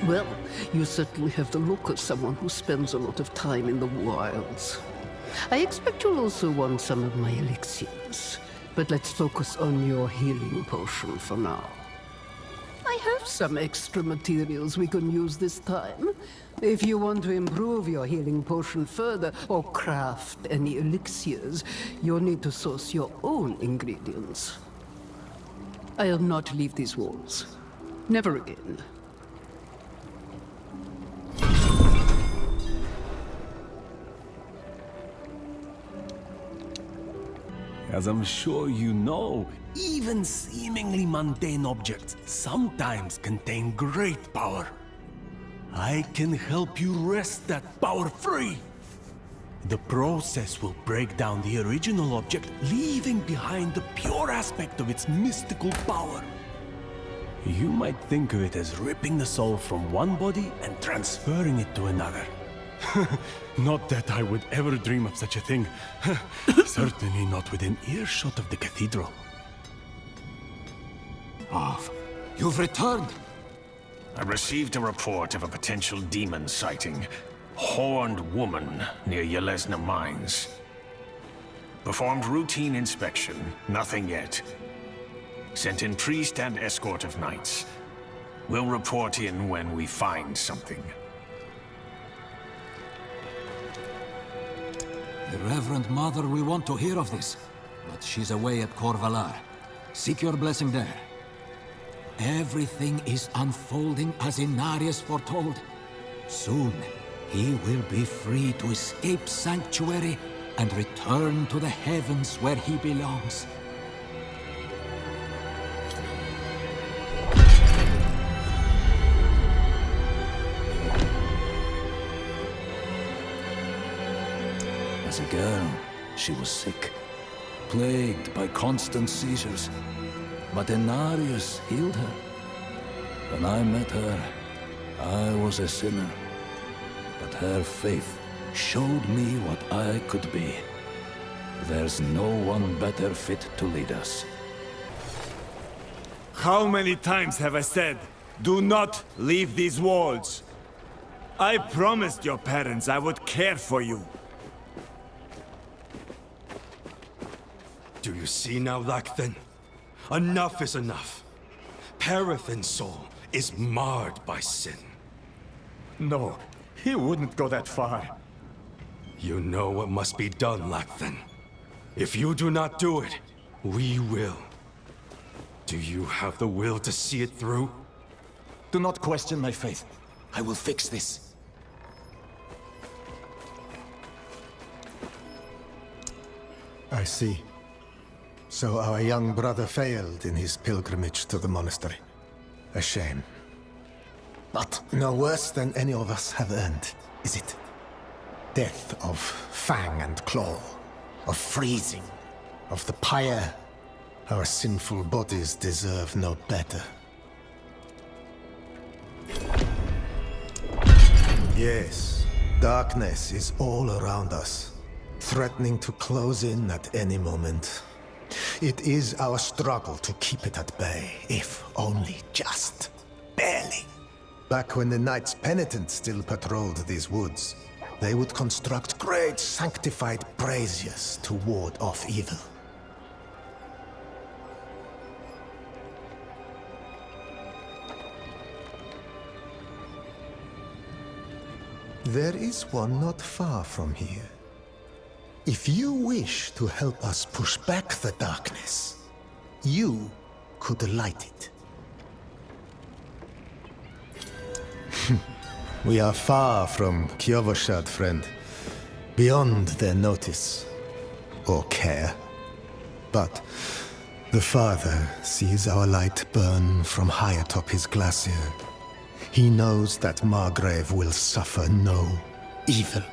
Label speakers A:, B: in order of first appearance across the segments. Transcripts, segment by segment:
A: Well, you certainly have the look of someone who spends a lot of time in the wilds. I expect you'll also want some of my elixirs, but let's focus on your healing potion for now. I have some extra materials we can use this time. If you want to improve your healing potion further, or craft any elixirs, you'll need to source your own ingredients. I'll not leave these walls. Never again.
B: As I'm sure you know, even seemingly mundane objects sometimes contain great power. I can help you wrest that power free. The process will break down the original object, leaving behind the pure aspect of its mystical power. You might think of it as ripping the soul from one body and transferring it to another. Not that I would ever dream of such a thing. Certainly not within earshot of the cathedral.
C: You've returned!
D: I received a report of a potential demon sighting. Horned woman near Yelesna Mines. Performed routine inspection, nothing yet. Sent in priest and escort of knights. We'll report in when we find something.
C: The Reverend Mother will want to hear of this, but she's away at Corvalar. Seek your blessing there. Everything is unfolding as Inarius foretold. Soon, he will be free to escape Sanctuary and return to the heavens where he belongs. As a girl, she was sick, plagued by constant seizures. But Inarius healed her. When I met her, I was a sinner. But her faith showed me what I could be. There's no one better fit to lead us.
E: How many times have I said, do not leave these walls? I promised your parents I would care for you.
F: Do you see now, Lacthan? Enough is enough. Parathin's soul is marred by sin.
G: No, he wouldn't go that far.
F: You know what must be done, Lacthan. If you do not do it, we will. Do you have the will to see it through?
G: Do not question my faith.
C: I will fix this.
H: I see. So our young brother failed in his pilgrimage to the monastery. A shame. But no worse than any of us have earned, is it? Death of fang and claw, of freezing, of the pyre. Our sinful bodies deserve no better. Yes, darkness is all around us, threatening to close in at any moment. It is our struggle to keep it at bay, if only just barely. Back when the Knights Penitent still patrolled these woods, they would construct great sanctified braziers to ward off evil. There is one not far from here. If you wish to help us push back the darkness, you could light it. We are far from Kiovoshad, friend. Beyond their notice or care. But the Father sees our light burn from high atop his glacier. He knows that Margrave will suffer no evil.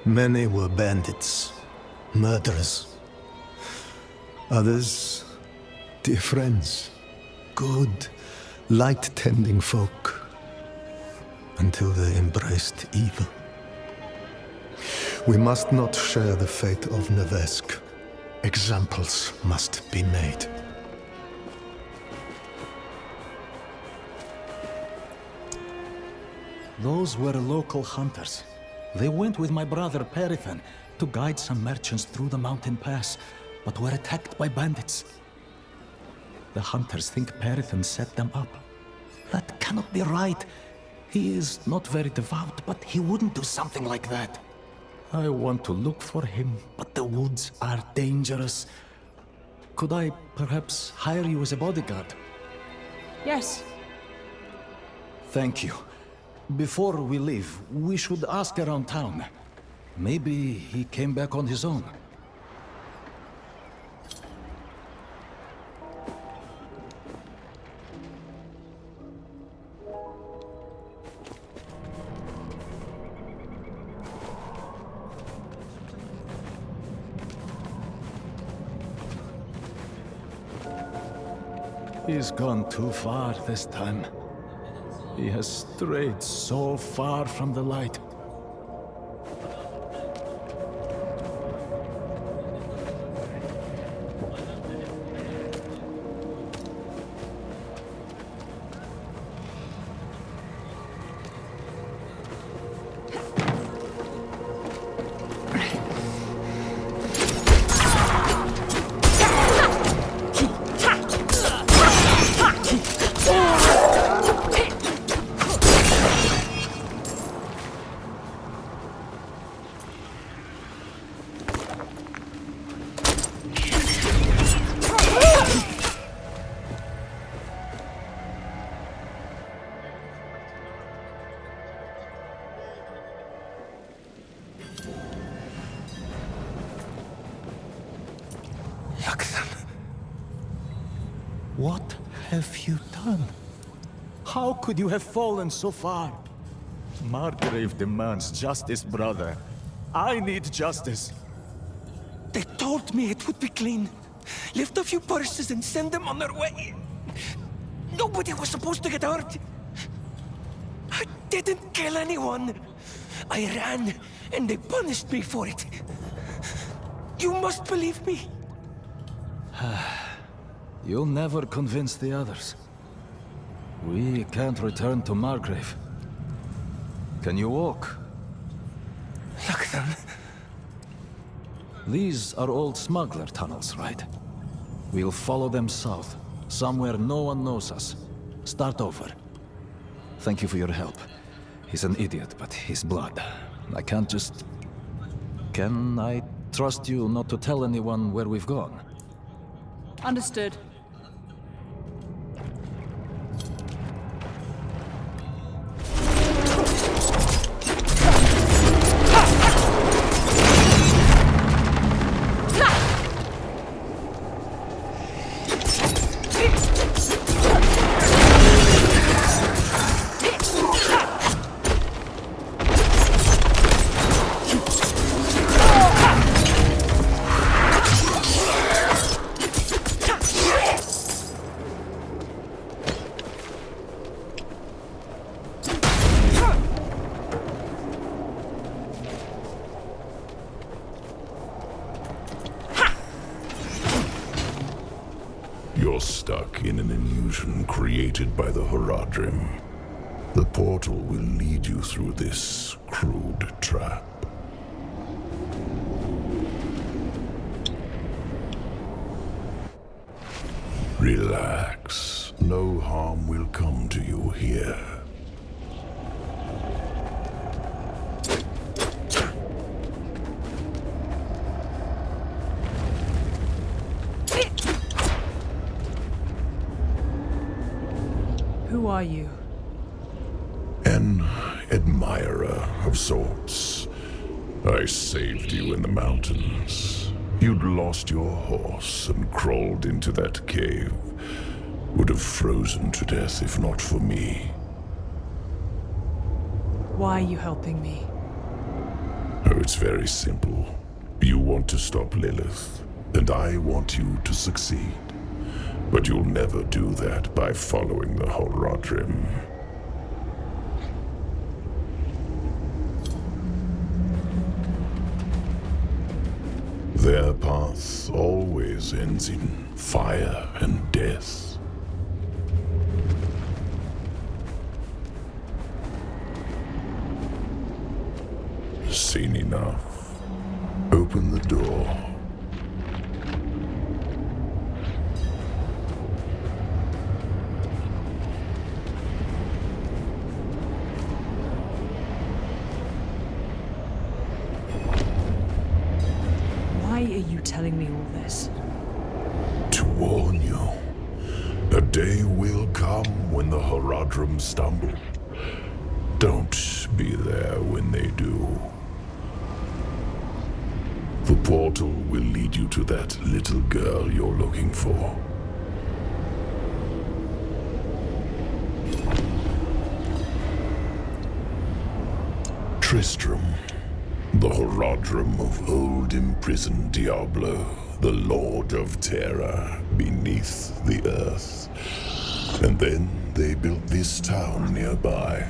H: Many were bandits, murderers. Others, dear friends, good, light-tending folk, until they embraced evil. We must not share the fate of Nevesk. Examples must be made.
C: Those were local hunters. They went with my brother Perithan to guide some merchants through the mountain pass, but were attacked by bandits. The hunters think Perithan set them up. That cannot be right. He is not very devout, but he wouldn't do something like that. I want to look for him, but the woods are dangerous. Could I perhaps hire you as a bodyguard?
I: Yes.
C: Thank you. Before we leave, we should ask around town. Maybe he came back on his own. He's gone too far this time. He has strayed so far from the light. What have you done? How could you have fallen so far?
G: Margrave demands justice, brother. I need justice.
B: They told me it would be clean. Lift a few purses and send them on their way. Nobody was supposed to get hurt. I didn't kill anyone. I ran, and they punished me for it. You must believe me.
C: You'll never convince the others. We can't return to Margrave. Can you walk?
B: Look, then.
C: These are old smuggler tunnels, right? We'll follow them south, somewhere no one knows us. Start over. Thank you for your help. He's an idiot, but he's blood. I can't just... Can I trust you not to tell anyone where we've gone?
I: Understood.
J: You're stuck in an illusion created by the Horadrim. The portal will lead you through this crude trap. Relax. No harm will come to you here.
I: Who are you?
J: An admirer of sorts. I saved you in the mountains. You'd lost your horse and crawled into that cave. Would have frozen to death if not for me.
I: Why are you helping me?
J: Oh, it's very simple. You want to stop Lilith, and I want you to succeed. But you'll never do that by following the Horadrim. Their path always ends in fire and death. Seen enough. Open the door.
I: Why are you telling me all this?
J: To warn you. A day will come when the Horadrim stumble. Don't be there when they do. The portal will lead you to that little girl you're looking for. Tristram, the Horadrim of old imprisoned Diablo, the Lord of Terror beneath the earth. And then they built this town nearby.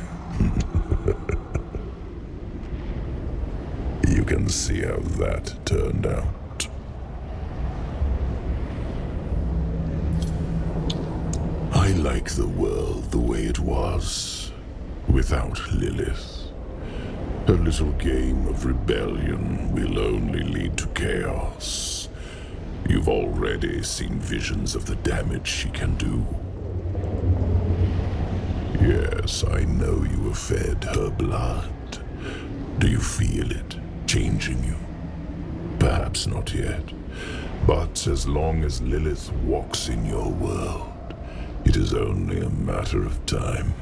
J: You can see how that turned out. I like the world the way it was, without Lilith. Her little game of rebellion will only lead to chaos. You've already seen visions of the damage she can do. Yes, I know you have fed her blood. Do you feel it changing you? Perhaps not yet. But as long as Lilith walks in your world, it is only a matter of time.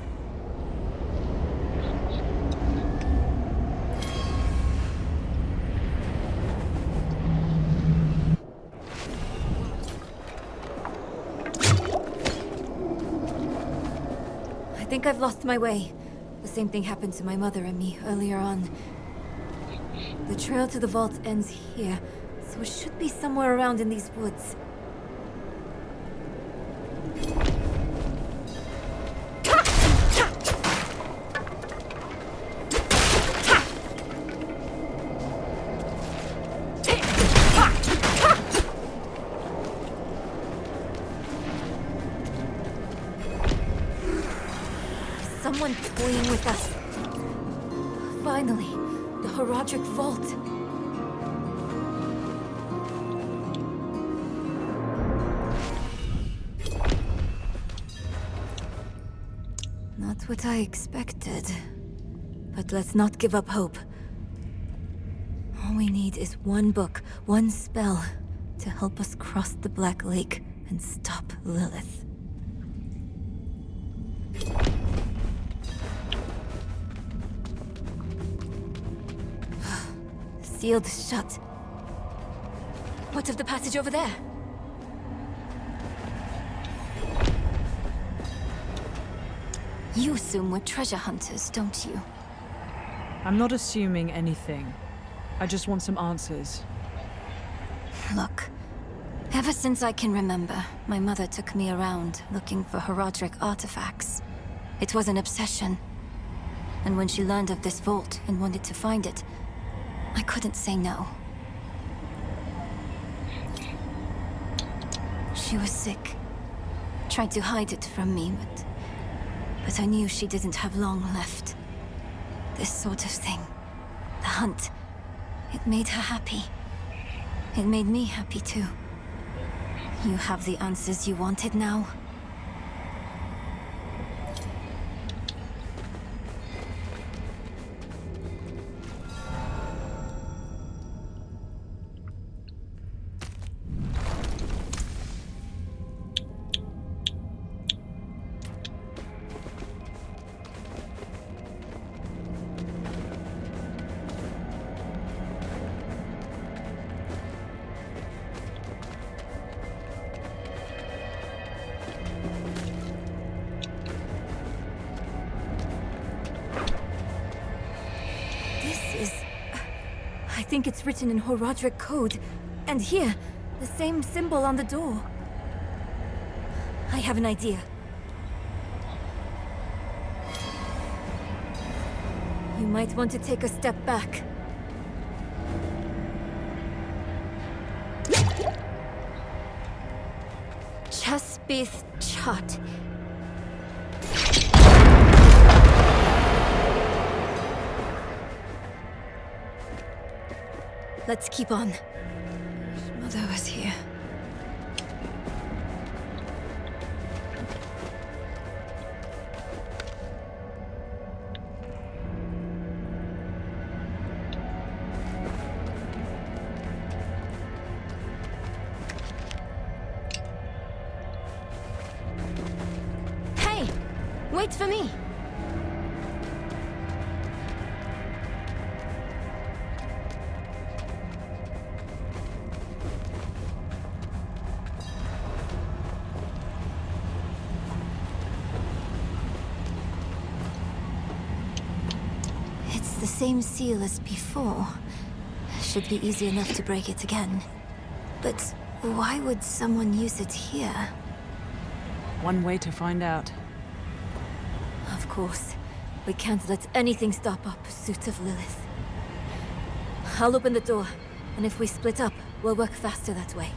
K: I think I've lost my way. The same thing happened to my mother and me earlier on. The trail to the vault ends here, so it should be somewhere around in these woods. Someone toying with us. Finally, the Horadric Vault. Not what I expected. But let's not give up hope. All we need is one book, one spell, to help us cross the Black Lake and stop Lilith. Sealed shut. What of the passage over there? You assume we're treasure hunters, don't you?
I: I'm not assuming anything. I just want some answers.
K: Look, ever since I can remember, my mother took me around looking for Horadric artifacts. It was an obsession. And when she learned of this vault and wanted to find it, I couldn't say no. She was sick. Tried to hide it from me, but I knew she didn't have long left. This sort of thing, the hunt, it made her happy. It made me happy too. You have the answers you wanted now. I think it's written in Horadric code. And here, the same symbol on the door. I have an idea. You might want to take a step back. Chaspith Chat. Let's keep on. Mother was here. Hey! Wait for me! The same seal as before. Should be easy enough to break it again. But why would someone use it here?
I: One way to find out.
K: Of course. We can't let anything stop our pursuit of Lilith. I'll open the door, and if we split up, we'll work faster that way.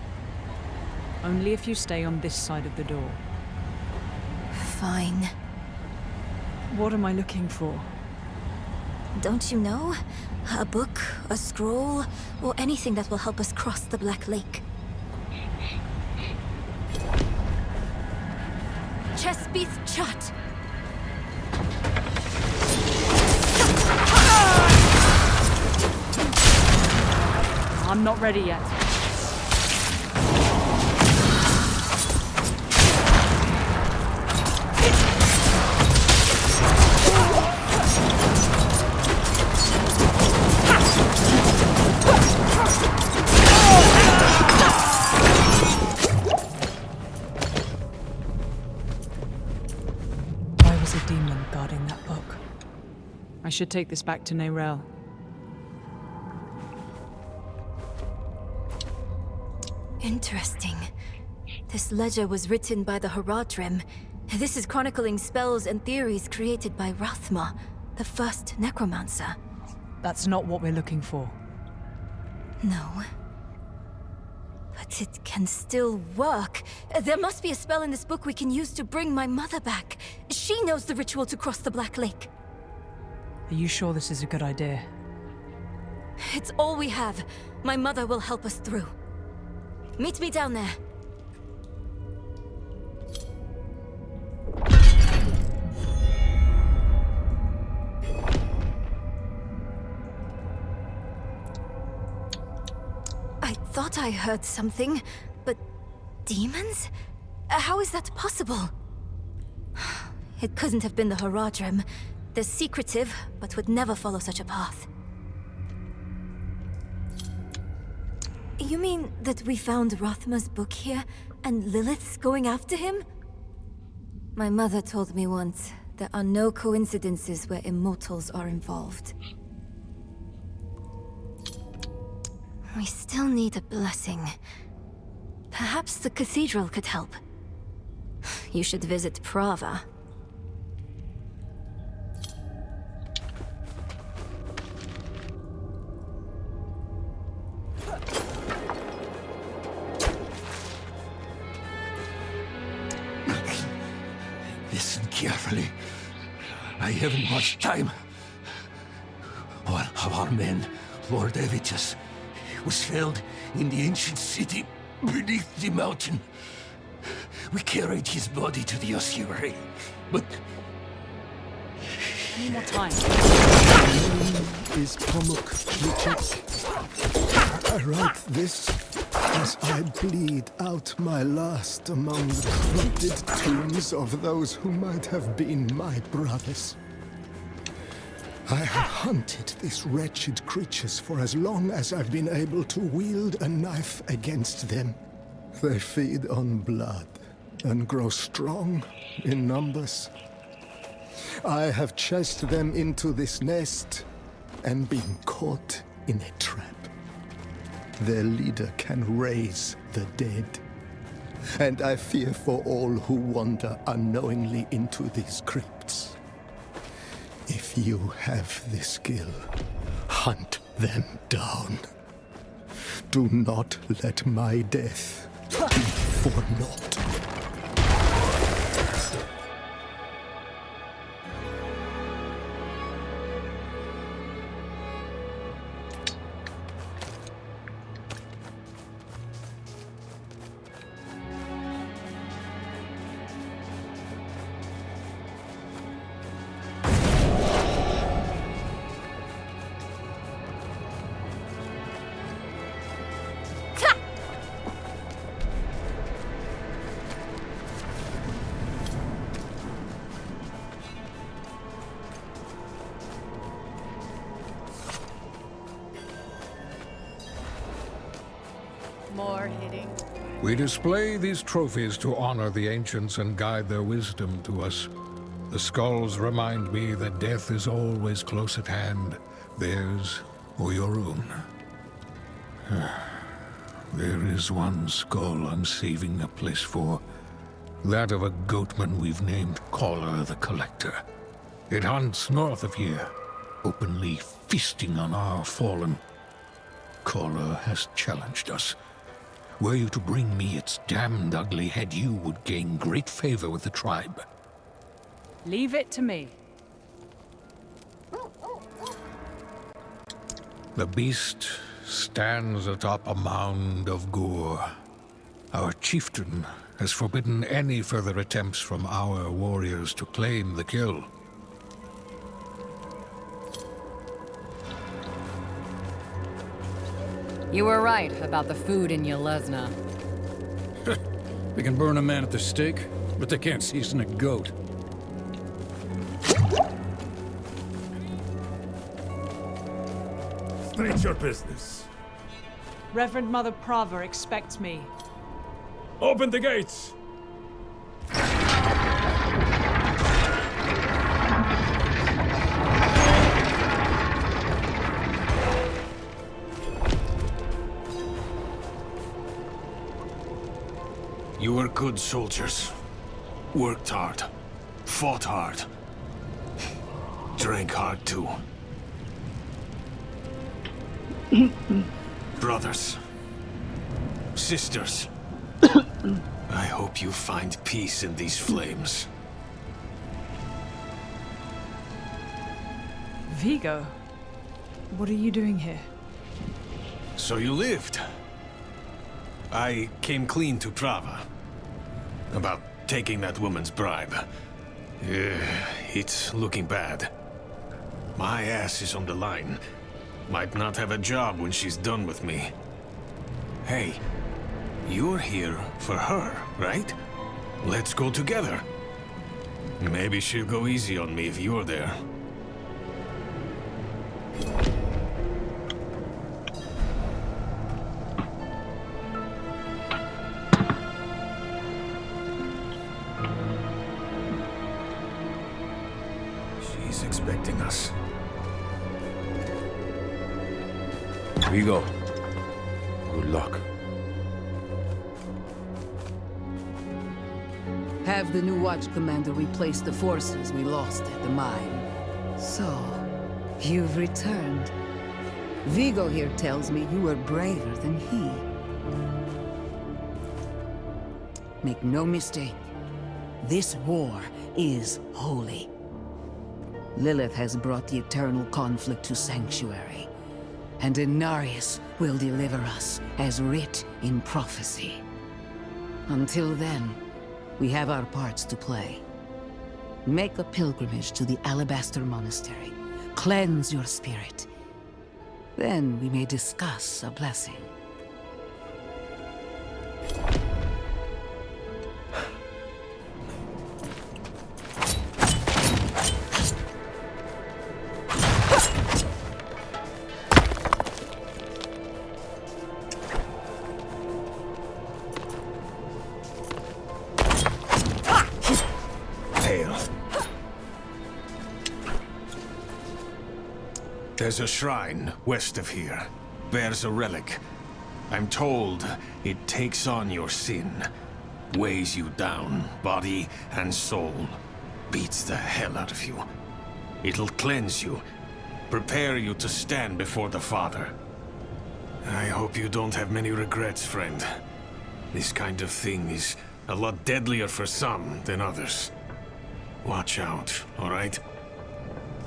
I: Only if you stay on this side of the door.
K: Fine.
I: What am I looking for?
K: Don't you know? A book, a scroll, or anything that will help us cross the Black Lake. Chespith Chat!
I: I'm not ready yet. I should take this back to Neyrelle.
K: Interesting. This ledger was written by the Horadrim. This is chronicling spells and theories created by Rathma, the first necromancer.
I: That's not what we're looking for.
K: No. But it can still work. There must be a spell in this book we can use to bring my mother back. She knows the ritual to cross the Black Lake.
I: Are you sure this is a good idea?
K: It's all we have. My mother will help us through. Meet me down there. I thought I heard something, but demons? How is that possible? It couldn't have been the Horadrim. They're secretive, but would never follow such a path. You mean that we found Rathma's book here, and Lilith's going after him? My mother told me once, there are no coincidences where immortals are involved. We still need a blessing. Perhaps the cathedral could help. You should visit Prava.
C: Listen carefully. I haven't much time. One of our men, Lord Evitus, was felled in the ancient city beneath the mountain. We carried his body to the ossuary, but...
I: Any more time?
H: My name is Pamuk Lichik. I write this as I bleed out my last among the corrupted tombs of those who might have been my brothers. I have hunted these wretched creatures for as long as I've been able to wield a knife against them. They feed on blood and grow strong in numbers. I have chased them into this nest and been caught in a trap. Their leader can raise the dead. And I fear for all who wander unknowingly into these crypts. If you have the skill, hunt them down. Do not let my death be for naught.
L: More hitting.
M: We display these trophies to honor the ancients and guide their wisdom to us. The skulls remind me that death is always close at hand, theirs or your own. There is one skull I'm saving a place for. That of a goatman we've named Caller the Collector. It hunts north of here, openly feasting on our fallen. Caller has challenged us. Were you to bring me its damned ugly head, you would gain great favor with the tribe.
I: Leave it to me.
M: The beast stands atop a mound of gore. Our chieftain has forbidden any further attempts from our warriors to claim the kill.
N: You were right about the food in Yelesna.
C: They can burn a man at the stake, but they can't season a goat.
E: State your business.
I: Reverend Mother Prava expects me.
E: Open the gates!
D: You were good soldiers. Worked hard. Fought hard. Drank hard too. Brothers. Sisters. I hope you find peace in these flames.
I: Vigo, what are you doing here?
D: So you lived. I came clean to Prava. About taking that woman's bribe. It's looking bad. My ass is on the line. Might not have a job when she's done with me. Hey, you're here for her, right? Let's go together. Maybe she'll go easy on me if you're there. She's expecting us.
F: Vigo, good luck.
A: Have the new watch commander replace the forces we lost at the mine. So, you've returned. Vigo here tells me you were braver than he. Make no mistake, this war is holy. Lilith has brought the eternal conflict to Sanctuary, and Inarius will deliver us as writ in prophecy. Until then, we have our parts to play. Make a pilgrimage to the Alabaster Monastery. Cleanse your spirit. Then we may discuss a blessing.
D: There's a shrine west of here. Bears a relic. I'm told it takes on your sin. Weighs you down, body and soul. Beats the hell out of you. It'll cleanse you. Prepare you to stand before the Father. I hope you don't have many regrets, friend. This kind of thing is a lot deadlier for some than others. Watch out, all right?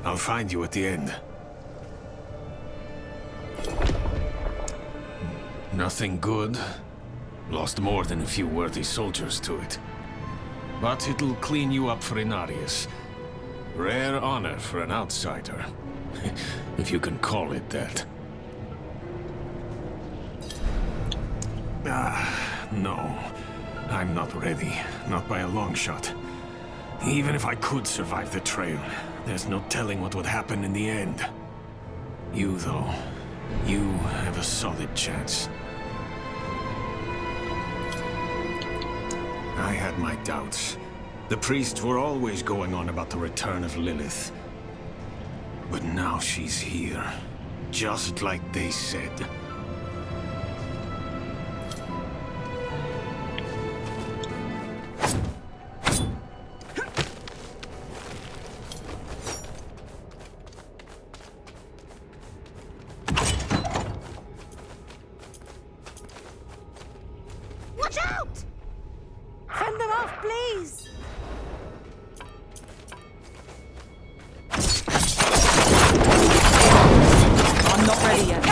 D: I'll find you at the end. Nothing good. Lost more than a few worthy soldiers to it. But it'll clean you up for Inarius. Rare honor for an outsider. If you can call it that. No. I'm not ready. Not by a long shot. Even if I could survive the trail, there's no telling what would happen in the end. You, though, you have a solid chance. I had my doubts. The priests were always going on about the return of Lilith. But now she's here, just like they said.
L: Watch out! Fend them off, please!
I: I'm not ready yet.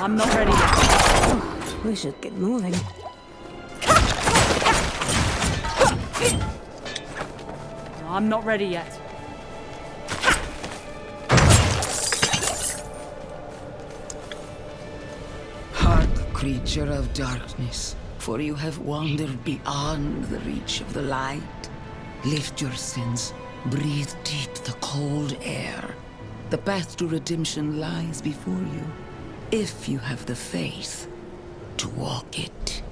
I: I'm not ready yet.
L: We should get moving.
I: I'm not ready yet.
A: Hark, creature of darkness, for you have wandered beyond the reach of the light. Lift your sins, breathe deep the cold air. The path to redemption lies before you, if you have the faith to walk it.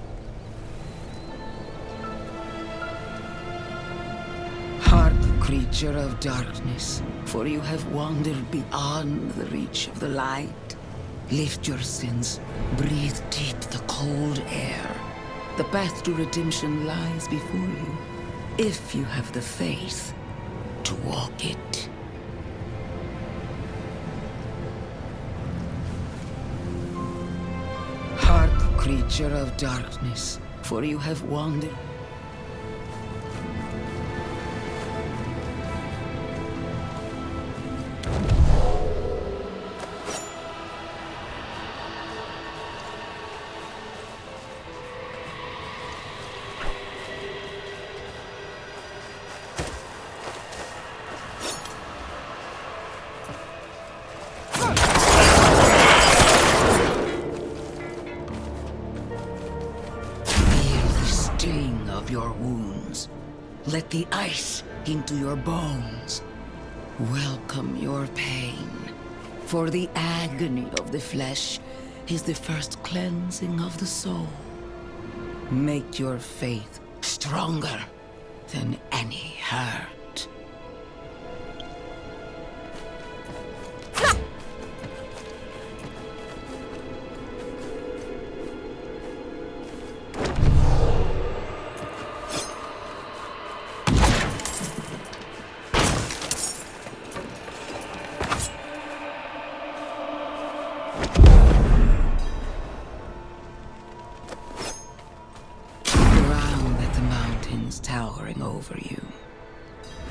A: Hark, creature of darkness, for you have wandered beyond the reach of the light. Lift your sins, breathe deep the cold air. The path to redemption lies before you, if you have the faith to walk it. Hark, creature of darkness, for you have wandered. Your wounds. Let the ice into your bones. Welcome your pain. For the agony of the flesh is the first cleansing of the soul. Make your faith stronger than any hurt. Towering over you.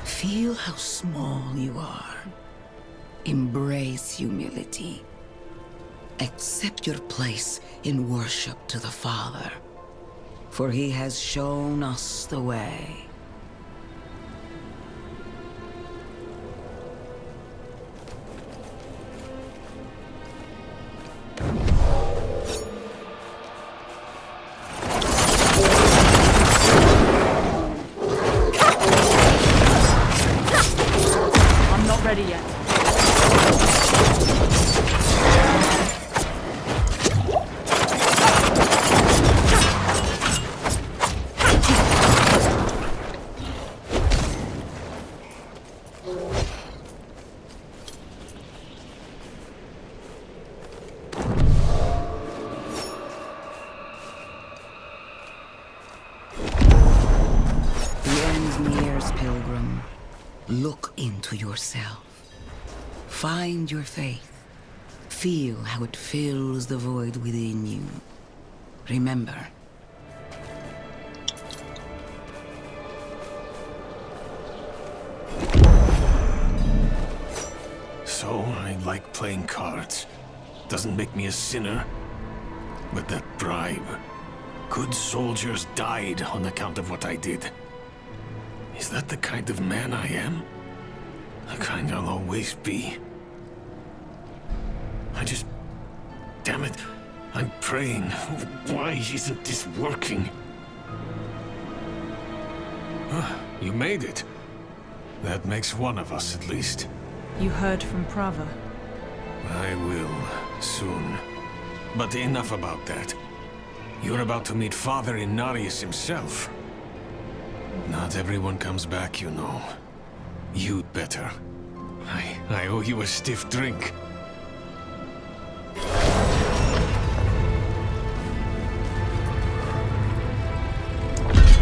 A: Feel how small you are. Embrace humility. Accept your place in worship to the Father, for He has shown us the way.
O: Pilgrim, look into yourself. Find your faith. Feel how it fills the void within you. Remember.
D: So, I like playing cards. Doesn't make me a sinner. But that bribe. Good soldiers died on account of what I did. Is that the kind of man I am? The kind I'll always be. Damn it. I'm praying. Why isn't this working? You made it. That makes one of us, at least.
I: You heard from Prava.
D: I will, soon. But enough about that. You're about to meet Father Inarius himself. Not everyone comes back, you know. You'd better. I owe you a stiff drink.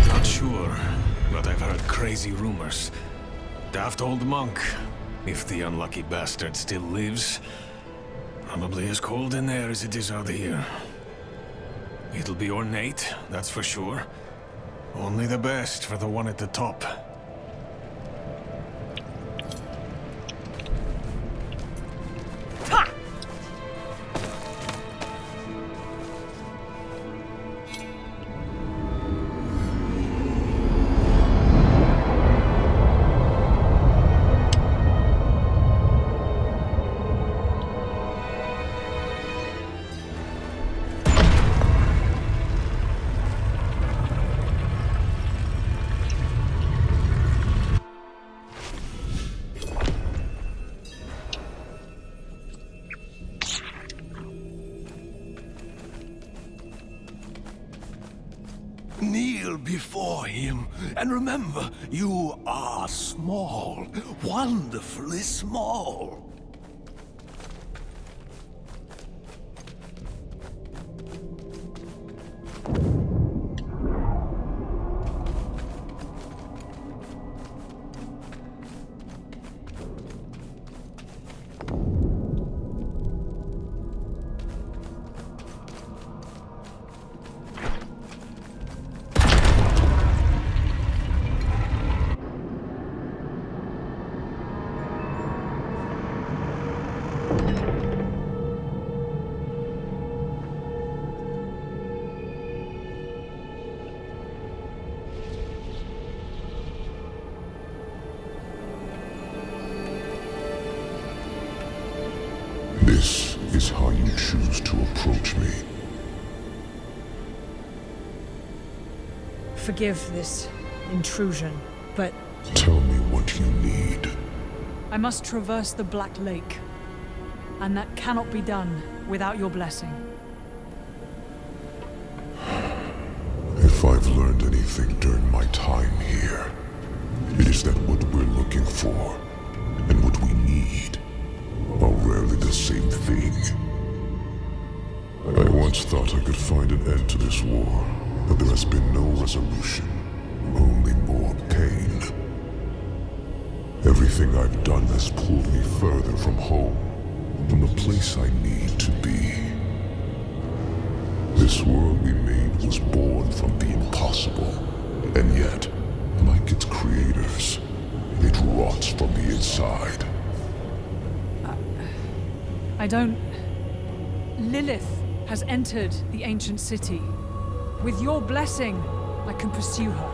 D: Not sure, but I've heard crazy rumors. Daft old monk, if the unlucky bastard still lives. Probably as cold in there as it is out here. It'll be ornate, that's for sure. Only the best for the one at the top.
B: Kneel before him, and remember, you are small, wonderfully small. This is how you choose to approach me.
I: Forgive this intrusion, but
J: Tell me what you need.
I: I must traverse the Black Lake, and that cannot be done without your blessing.
J: If I've learned anything during my time here, it is that what we're looking for and what we need are rarely the same thing. I once thought I could find an end to this war, but there has been no resolution, only more pain. Everything I've done has pulled me further from home, from the place I need to be. This world we made was born from the impossible, and yet, like its creators, it rots from the inside.
I: I don't... Lilith has entered the ancient city. With your blessing, I can pursue her.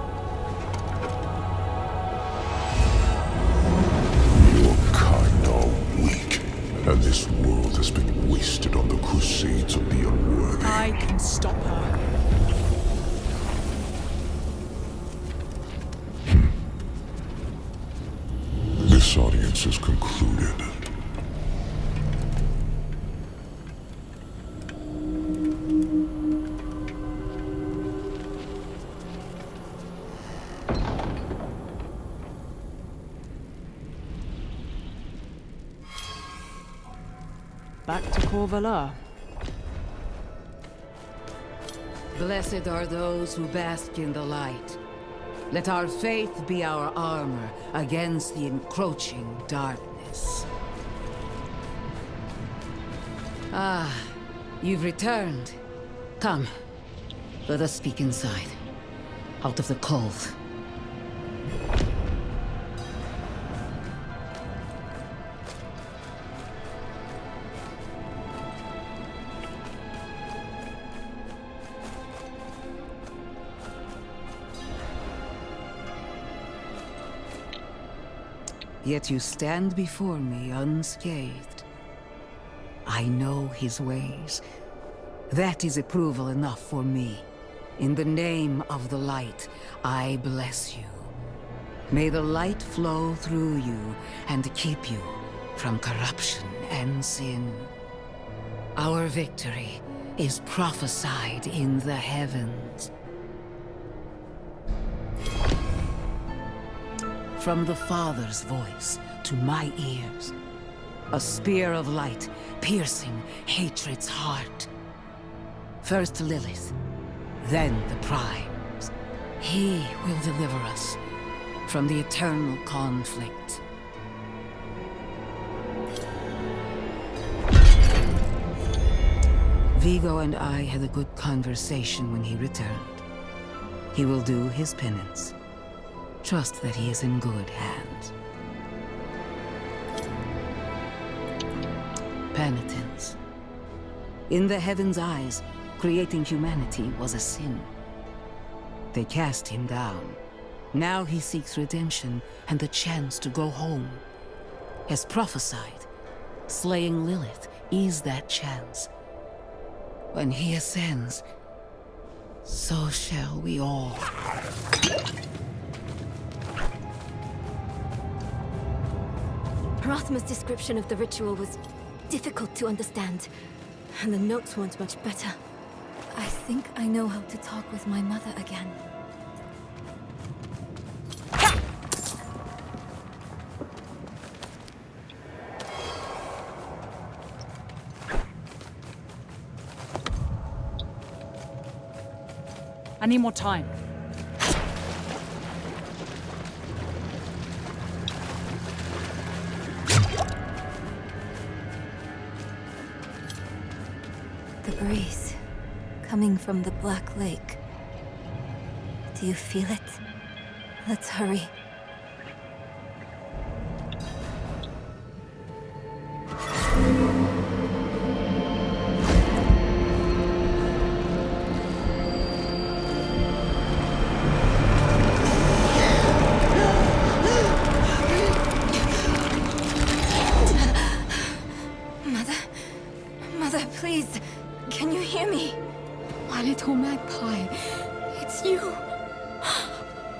J: Your kind are weak, and this world has been wasted on the crusades of the unworthy.
I: I can stop her.
J: This audience is concluded.
I: back to Corvallis.
O: Blessed are those who bask in the light. Let our faith be our armor against the encroaching darkness. Ah, you've returned. Come, let us speak inside, out of the cold. Yet you stand before me unscathed. I know his ways. That is approval enough for me. In the name of the light, I bless you. May the light flow through you and keep you from corruption and sin. Our victory is prophesied in the heavens. From the Father's voice to my ears, a spear of light piercing hatred's heart. First Lilith, then the Primes. He will deliver us from the eternal conflict. Vigo and I had a good conversation when he returned. He will do his penance. Trust that he is in good hands. Penitence. In the heavens' eyes, creating humanity was a sin. They cast him down. Now he seeks redemption and the chance to go home. As prophesied, slaying Lilith is that chance. When he ascends, so shall we all.
K: Rathma's description of the ritual was difficult to understand, and the notes weren't much better. I think I know how to talk with my mother again.
I: I need more time.
K: The breeze, coming from the Black Lake. Do you feel it? Let's hurry. Mother, please, can you hear me?
P: My little magpie, it's you.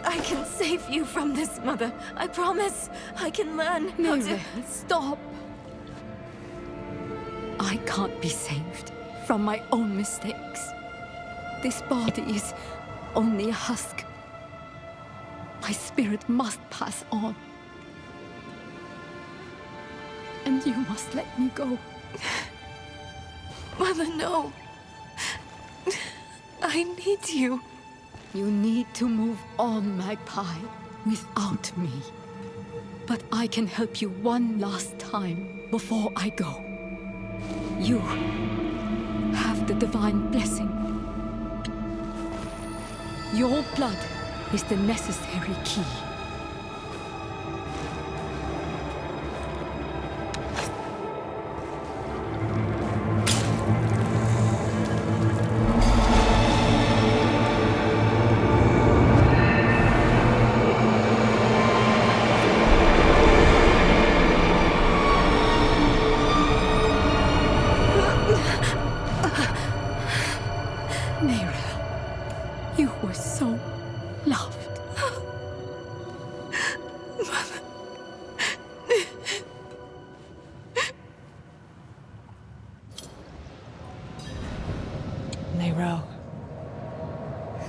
K: I can save you from this, Mother. I promise. I can learn how to...
P: Stop. I can't be saved from my own mistakes. This body is only a husk. My spirit must pass on. And you must let me go.
K: Mother, no. I need you.
P: You need to move on, Magpie, without me. But I can help you one last time before I go. You have the divine blessing. Your blood is the necessary key.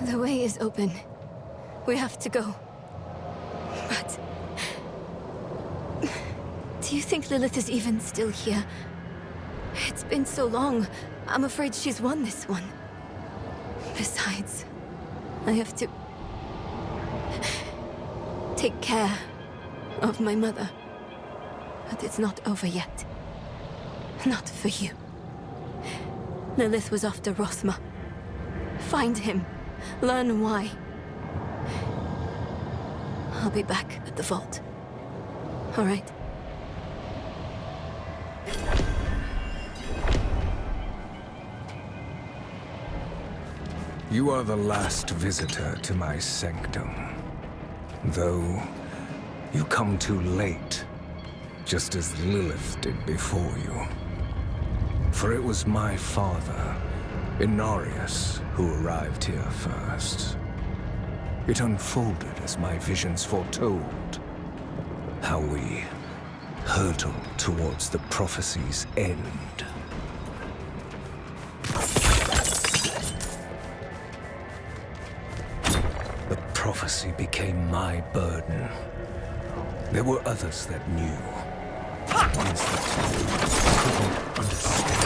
K: The way is open. We have to go. But... do you think Lilith is even still here? It's been so long. I'm afraid she's won this one. Besides, I have to take care of my mother. But it's not over yet. Not for you. Lilith was after Rothma. Find him. Learn why. I'll be back at the vault. All right?
Q: You are the last visitor to my sanctum. Though, you come too late, just as Lilith did before you. For it was my father, Inarius, who arrived here first. It unfolded as my visions foretold. How we hurtle towards the prophecy's end. The prophecy became my burden. There were others that knew. Ones that couldn't understand.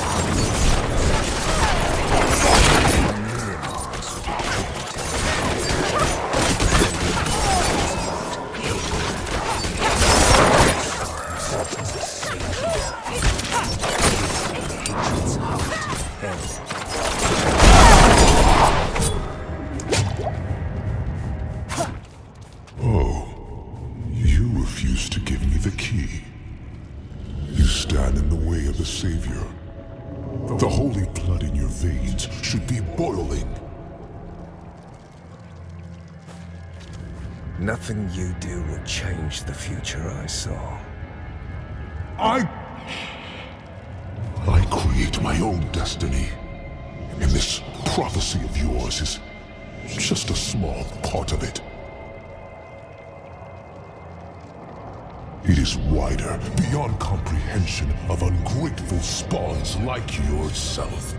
J: Oh, you refuse to give me the key. You stand in the way of the Savior. The holy blood in your veins should be boiling.
Q: Nothing you do will change the future I saw.
J: I create my own destiny. And this prophecy of yours is just a small part of it. It is wider, beyond comprehension of ungrateful spawns like yourself.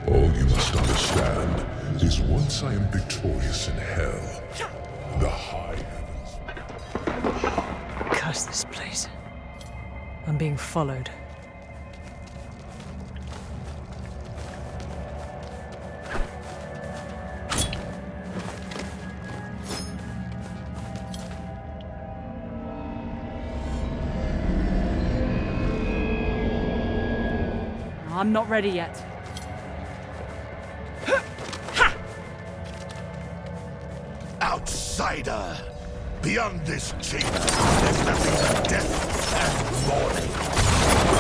J: All you must understand is once I am victorious in hell, the high heavens...
I: Curse this place. I'm being followed. I'm not ready yet.
R: Outsider! Beyond this chamber, there's nothing but death and mourning.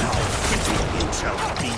R: How fitting it shall be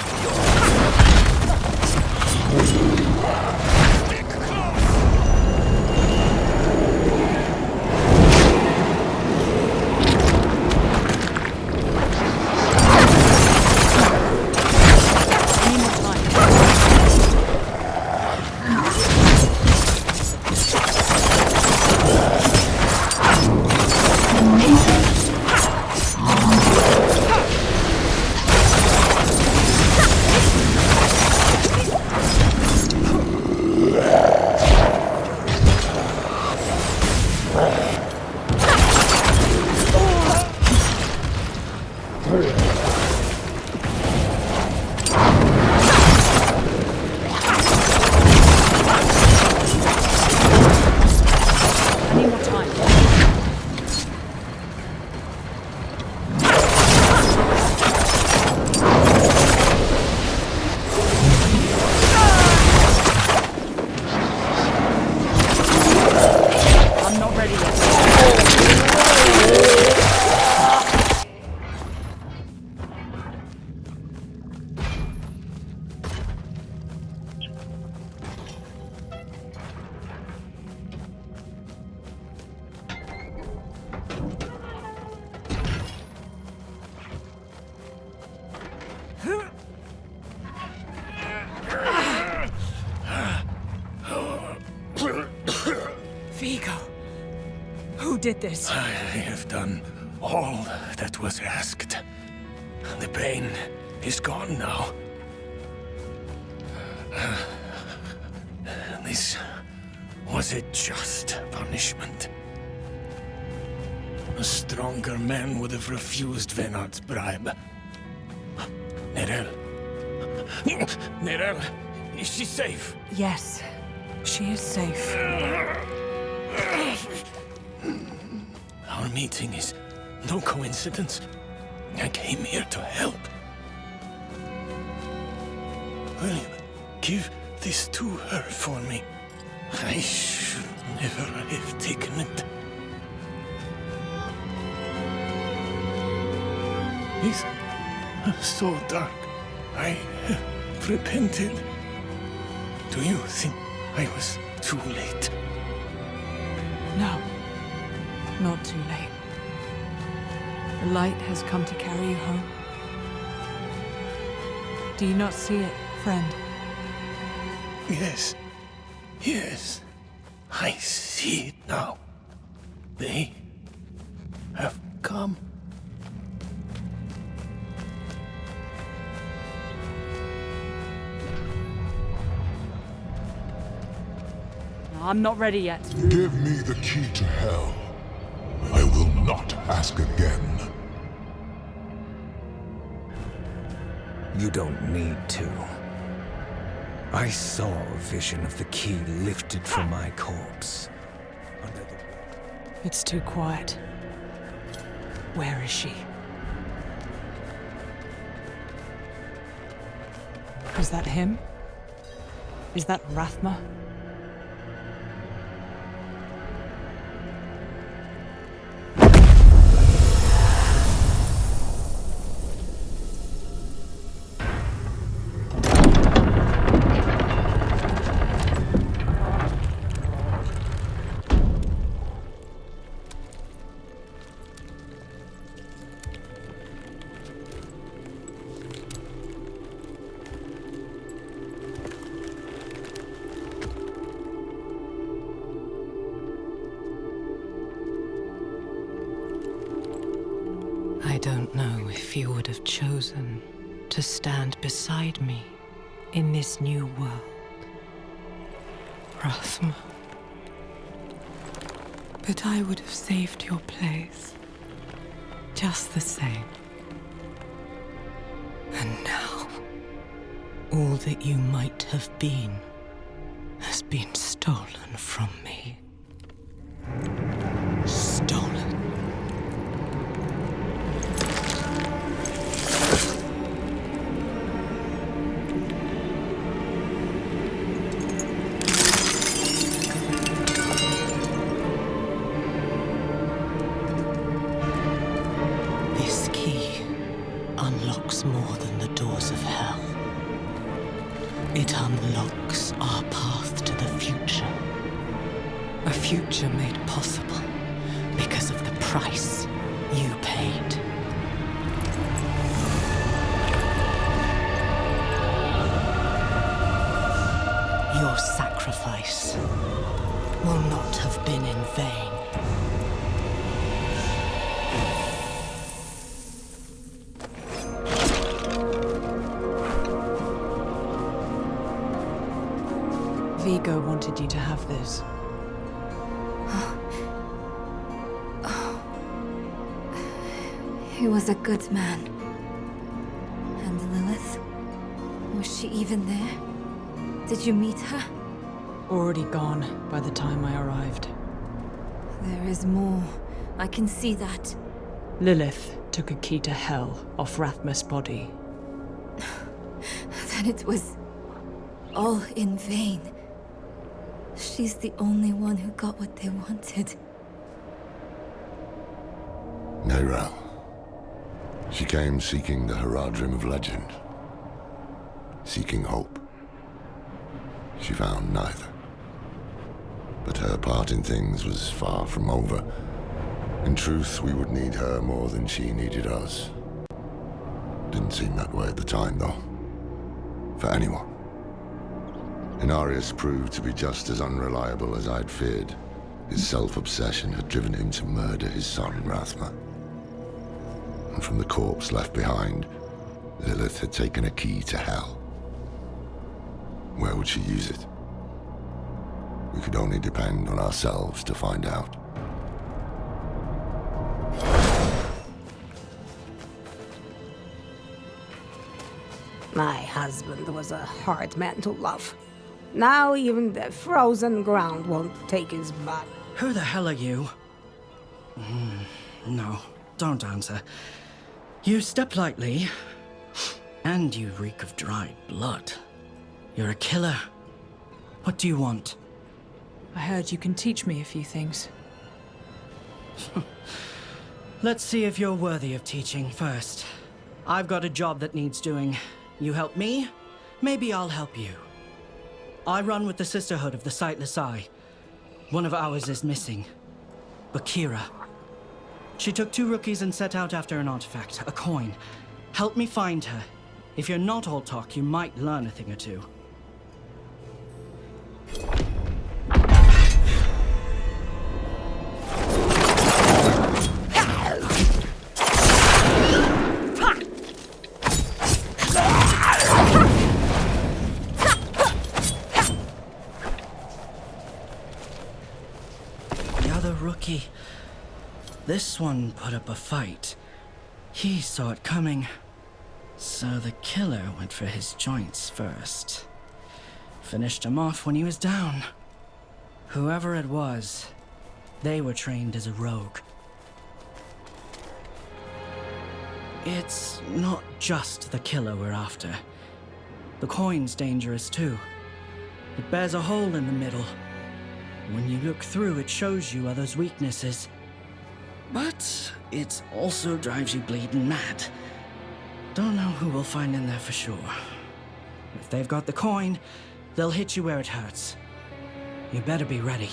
I: Who did this?
D: I have done all that was asked. The pain is gone now. This was a just punishment. A stronger man would have refused Venard's bribe. Nerel. Nerel, is she safe?
I: Yes, she is safe.
D: Our meeting is no coincidence. I came here to help. Will you give this to her for me? I should never have taken it. It's so dark. I have repented. Do you think I was too late?
I: No, not too late. The light has come to carry you home. Do you not see it, friend?
D: Yes. Yes. I see it now. They have come.
I: I'm not ready yet.
J: Give me the key to hell. I will not ask again.
Q: You don't need to. I saw a vision of the key lifted from my corpse.
I: It's too quiet. Where is she? Is that him? Is that Rathma?
O: I don't know if you would have chosen to stand beside me in this new world, Rathma. But I would have saved your place, just the same. And now, all that you might have been has been stolen from me. Stolen. This key unlocks more than the doors of hell. It unlocks our path to the future. A future made possible because of the price you paid. Your sacrifice will not have been in vain.
I: Vigo wanted you to have this.
K: He was a good man. And Lilith? Was she even there? Did you meet her?
I: Already gone by the time I arrived.
K: There is more. I can see that.
I: Lilith took a key to hell off Rathma's body.
K: Then it was all in vain. She's the only one who got what they wanted.
R: Neyrelle. She came seeking the Haradrim of legend. Seeking hope. She found neither. But her part in things was far from over. In truth, we would need her more than she needed us. Didn't seem that way at the time, though. For anyone. Inarius proved to be just as unreliable as I'd feared. His self-obsession had driven him to murder his son, Rathma. And from the corpse left behind, Lilith had taken a key to hell. Where would she use it? We could only depend on ourselves to find out.
L: My husband was a hard man to love. Now even the frozen ground won't take his body.
S: Who the hell are you? No, don't answer. You step lightly, and you reek of dried blood. You're a killer. What do you want?
I: I heard you can teach me a few things.
S: Let's see if you're worthy of teaching first. I've got a job that needs doing. You help me, maybe I'll help you. I run with the Sisterhood of the Sightless Eye. One of ours is missing. Bakira. She took 2 rookies and set out after an artifact, a coin. Help me find her. If you're not all talk, you might learn a thing or two. Rookie. This one put up a fight. He saw it coming. So the killer went for his joints first. Finished him off when he was down. Whoever it was, they were trained as a rogue. It's not just the killer we're after. The coin's dangerous too. It bears a hole in the middle. When you look through, it shows you others' weaknesses. But it also drives you bleeding mad. Don't know who we'll find in there for sure. If they've got the coin, they'll hit you where it hurts. You better be ready.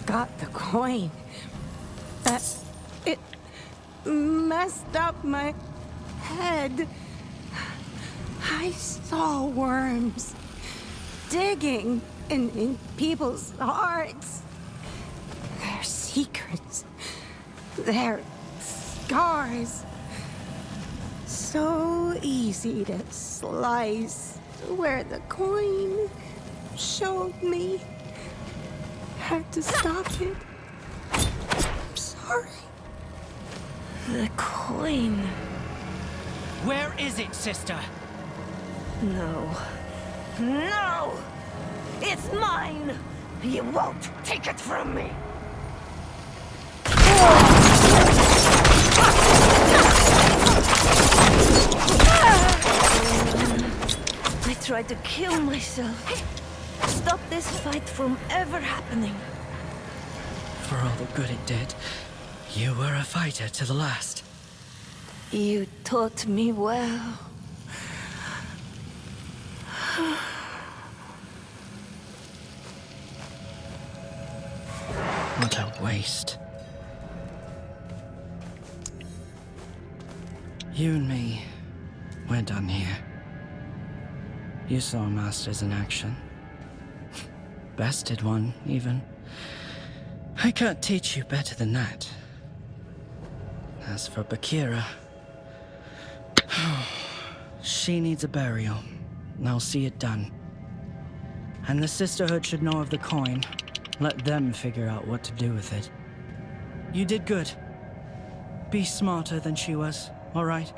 L: Got the coin. It messed up my head. I saw worms digging in people's hearts. Their secrets, their scars. So easy to slice where the coin showed me. Had to stop it. I'm sorry. The coin.
S: Where is it, sister?
L: No. No! It's mine! You won't take it from me! I tried to kill myself. Stop this fight from ever happening.
S: For all the good it did, you were a fighter to the last.
L: You taught me well.
S: What a waste. You and me, we're done here. You saw Masters in action. Bested one, even. I can't teach you better than that. As for Bakira, she needs a burial. I'll see it done. And the Sisterhood should know of the coin. Let them figure out what to do with it. You did good. Be smarter than she was, all right?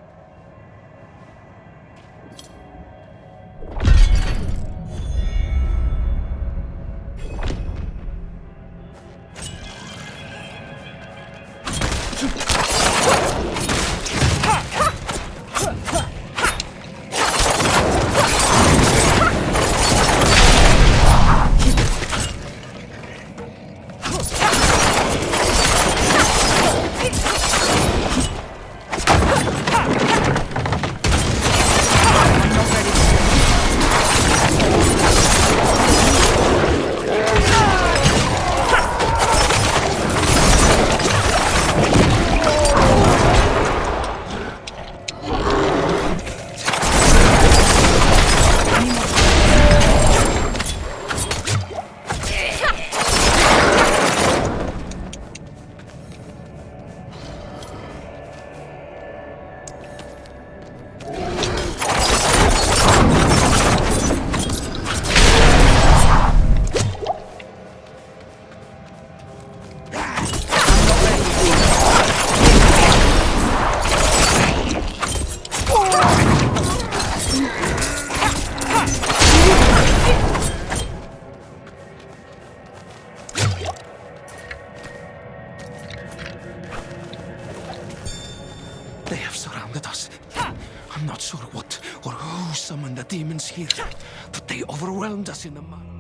B: drowned us in the mud.